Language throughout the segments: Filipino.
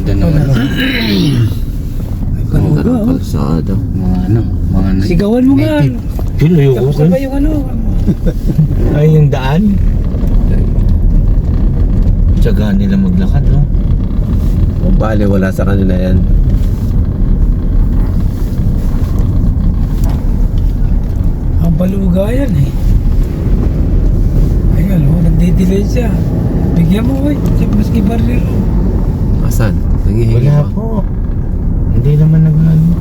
Ganda naman. Ganda ng kalsada. Mga Sigawan mo nga. Yun, ayoko. Tapos na ba yung ano? Ay, yung daan. Tsagaan nila maglakad, no? Kung bali, wala sa kanila yan. Ang baluga yan eh. Ayan o, nagdidelay siya. Bigyan mo eh. Maski baril o. Asan? Nangihingi Wala pa. po. Hindi naman nag-ano.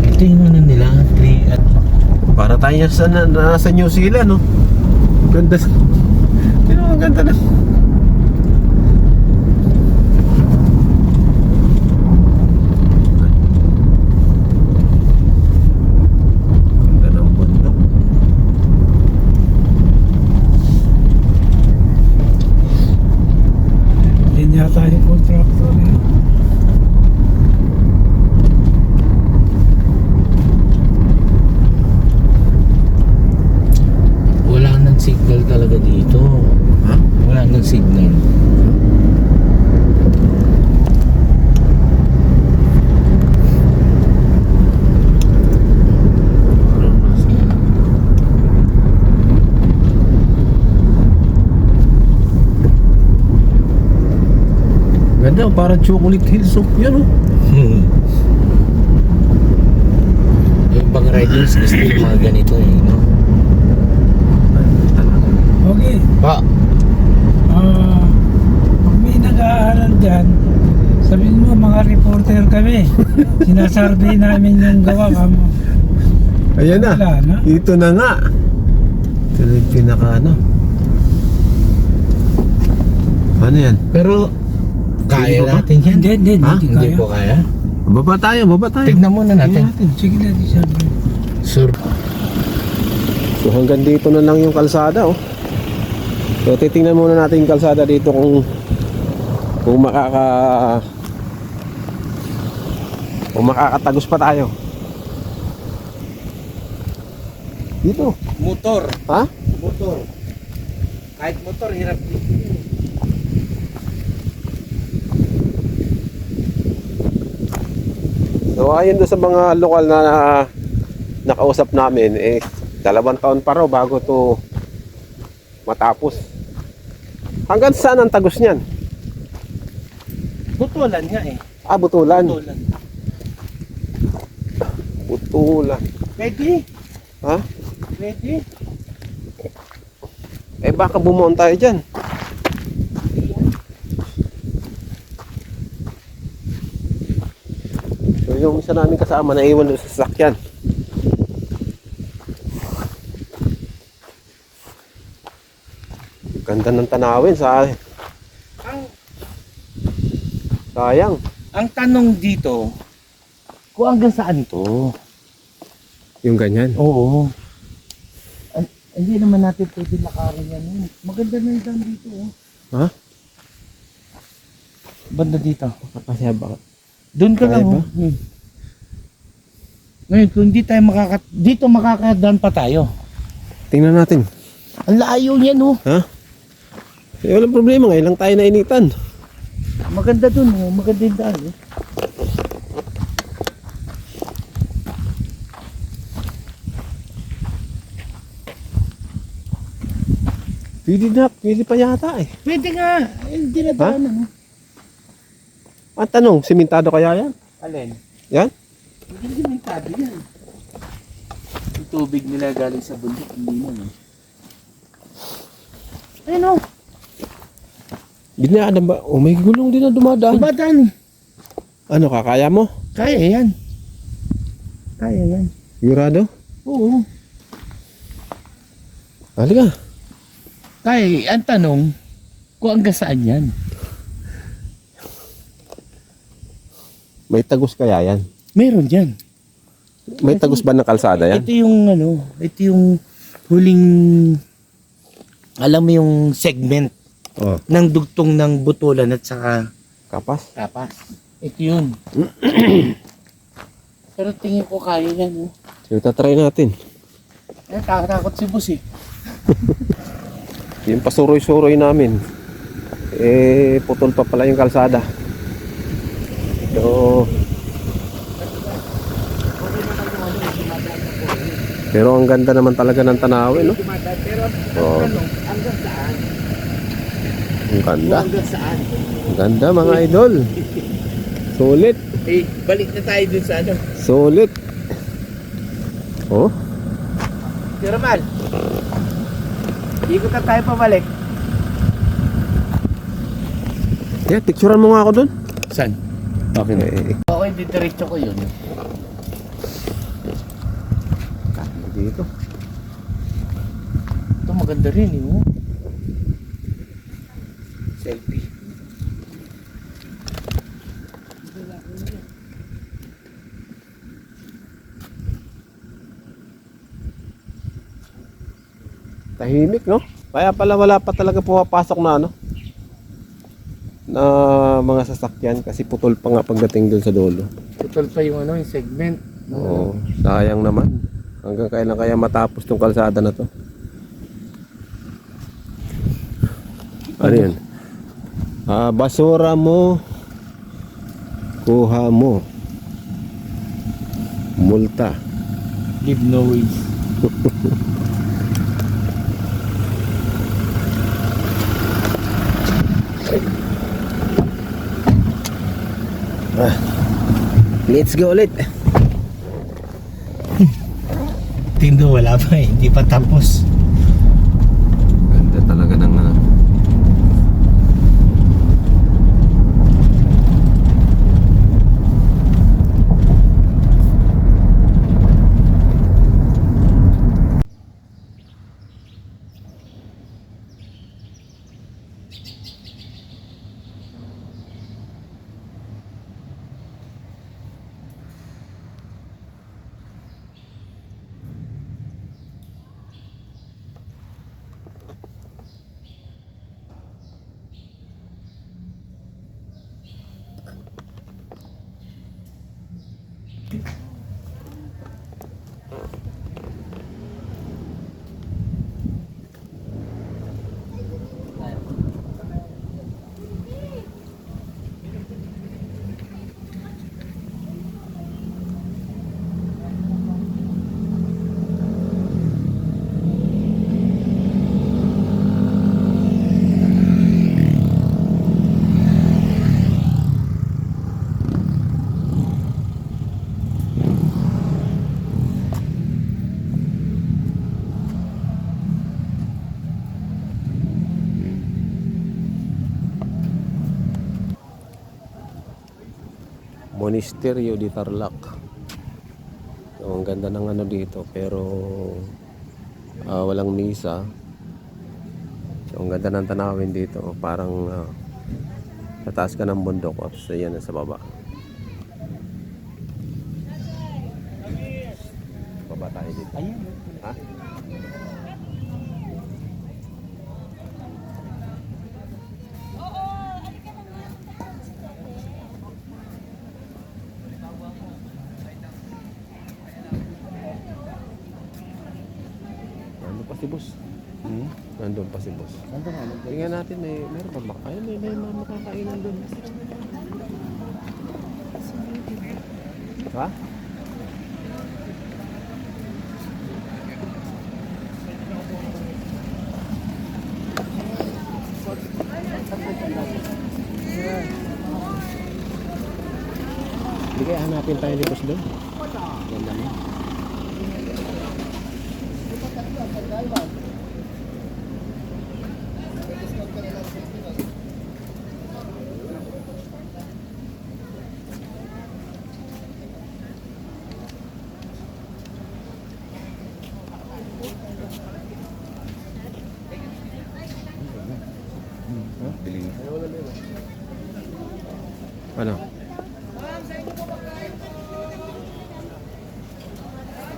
Ito yung ano nila, 3 at... Para tayo sa nasa New Zealand, no? Ganda. Pero ang ganda na. Ganda ng bundok. Yan yata yung contractor eh. Wala nang signal talaga dito. Ha? Wala nang signal. Ganda, parang chocolate hills, oh. Yan, oh. Yung pang riders gusto yung mga ganito eh, no? Okay. Pa! Pag may nag-aaral dyan, sabihin mo mga reporter kami. Sinasarvey namin yung gawa mo. Ayan na. Wala na. Ito na nga. Ito na yung pinaka ano. Ano yan? Pero, kaya Sige po ba? natin yan. Hindi Ha? Hindi kaya. po kaya. Baba tayo, baba tayo. Tignan muna natin. Sige na, sabi. Sure. So hanggang dito na lang yung kalsada, oh. So titingnan muna natin yung kalsada dito kung makakatagos pa tayo. Dito. Motor. Ha? Motor. Kahit motor, hirap dito. So ayon doon sa mga lokal na nakausap namin, 2 taon pa raw bago to matapos. Hanggang saan ang tagos niyan? Butulan nga eh. Ah, Butulan. Butulan. Butulan. Pwede. Ha? Pwede. Baka bumuon tayo dyan. So yung isa namin kasama naiwan doon sa sasakyan. Ganda ng tanawin sa Ang, sayang. ang tanong dito, kung hanggang saan to? Yung ganyan. Oo. Hindi naman natin pwede lakarin yan. Maganda na yung daan dito. Oh. Ha? Banda dito. Kasi ba? Doon ka Kaya lang. ba? Oh. Ngayon, kung hindi tayo dito makakadaan pa tayo. Tingnan natin. Ang layo niyan, oh. Ha? Walang problema, ngayon lang tayo nainitan. Maganda doon, oh. Maganda yung daan, oh. Pwede pa yata eh. Pwede nga. Hindi na daan, ano. Ang tanong, simentado kaya yan? Alin? Yan? Hindi simentado yan. Yung tubig nila galing sa bundok, hindi mo, no? Ayun, oh. Binaadan ba? Oh, may gulong din na dumadaan. Dumadaan, eh. Ano, kakaya mo? Kaya yan. Kaya yan. Sigurado? Oo. Halika. Kaya, ang tanong, kung hanggang saan yan? May tagos kaya yan? Meron dyan. May tagos ba ng kalsada yan? Ito yung ano, ito yung huling, alam mo yung segment Oh, ng dugtong ng Butulan at saka kapas. Kapas. Ito yun. Pero tingin ko kaya yan, oh. So, tatry natin. Takot si boss, eh. Yung pasuroy-suroy namin, eh putol pa pala yung kalsada. So, pero ang ganda naman talaga ng tanawin, no? Oh, Hanggang saan? ang ganda. Hanggang saan? Ang ganda mga idol. Sulit. Eh, balik na tayo dun sa ano. Sulit. Oh, Sir Ramal, ikot na tayo pabalik. yeah, picturean mo nga ako dun. Saan? Okay. Okay, didiretso ko yun. Dito. Ito maganda rin eh. Oh. Selfie. Tahimik, no? Kaya pala wala pa talaga pumapasok na ano na mga sasakyan kasi putol pa nga pagdating dun sa dulo. Putol pa yung ano, yung segment. Oo, sayang naman. Hanggang kailan kaya matapos tong kalsada na to? Ano yun? Basura mo, kuha mo. Multa. Leave no waste. Let's go ulit. Tindo wala pa eh, hindi pa tapos. Ganda talaga ng Monasterio di Tarlac. So, ang ganda ng ano dito pero walang misa. So, ang ganda ng tanawin dito. Parang sa taas ka ng bundok at yan sa baba. Baba tayo dito. Ayun. Ha? Nandun pa si boss. Nandun pa si boss. Nandun nga, Tingnan natin, meron pa makakain? May makakainan dun. Ha? Hindi kaya hanapin tayo ni boss doon. Ganda mo. Ano?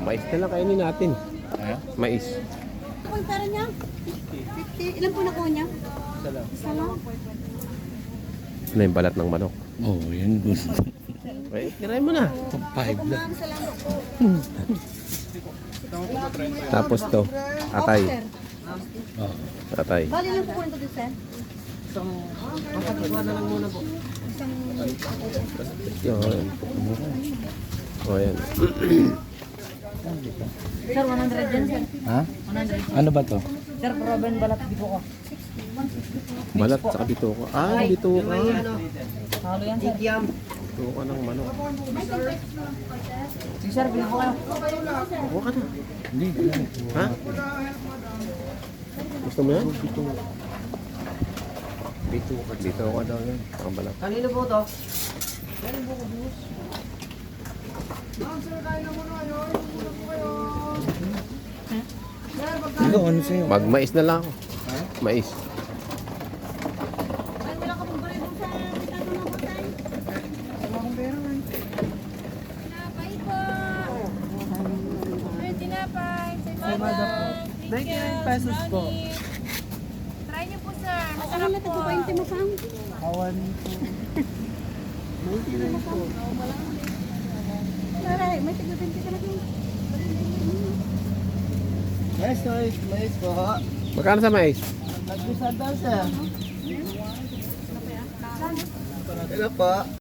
Mais na lang kainin natin. Ha? Mais. Ako yung pera niya? 50. Ilan po nakuha niya? Isa lang. Ano yung balat ng manok? Oo, oh, yan good. Eh, tirahin mo na. Five na. Ma'am, salamat po. Tapos to, atay. Sir. Tatay. Bali lang po kunin ko dun, sir. Yan. O yan. Sir, 100 yan, sir. Ha? 100. Ano ba to? Sir, proven balat dito ko. Balat sa bituka. Ah, bituka. Halo yan, sir. Bituka ng manok. Sige, sir, bilhin ko kayo. Huwag ka na. Hindi. Ha? Gusto mo yan? Bituka daw yan. Ang balat. Kanino po to? Ikaw, ano sa'yo? Magmais na lang ako. Mais. Ay, wala ka pong balik dun sa bitago ng patay. Tinapay po. Ay, tinapay. Say madam. 99 pesos po. Try niyo po, sir. Ano Masarap na po. ito pa yung timapang? Awan po. Taray, may tigil-tigil ka na dun. Mais po. Magkano sa mais? Nag-usad daw, sir. Ito po.